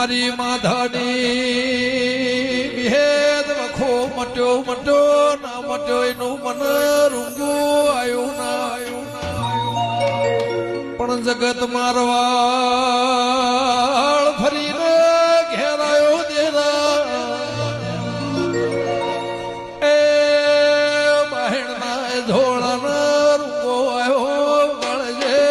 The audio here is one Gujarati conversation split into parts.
મારી માધાની વિહેદ વખો મટ્યો મટ્યો ના મટ્યો એનું મન રૂંગું આવ્યું ના આવ્યું પણ જગત મારવાળ ફરીને ઘેરાયો દેરા એ બહેણના ધોળાના રૂંગો આવ્યો વળજે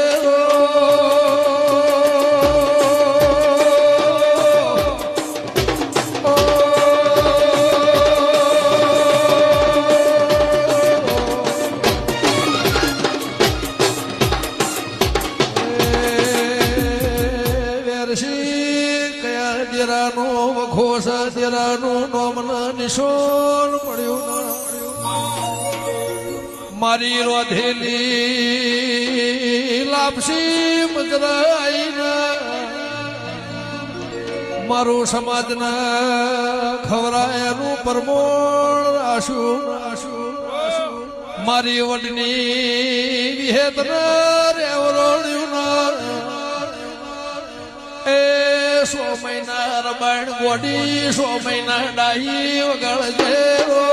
વખોસ દેરાનું નોમન નિશોન પડ્યું મારી રોધેલી લાપસી મજરાઈ મારું સમાજના ખવરાયનું પરમોણ રાશું મારી વડની વિહેતના રેવરોડ્યું એ 100 મહિના રબાણ ગોડી 100 મહિના ડાહી વગળ જેરો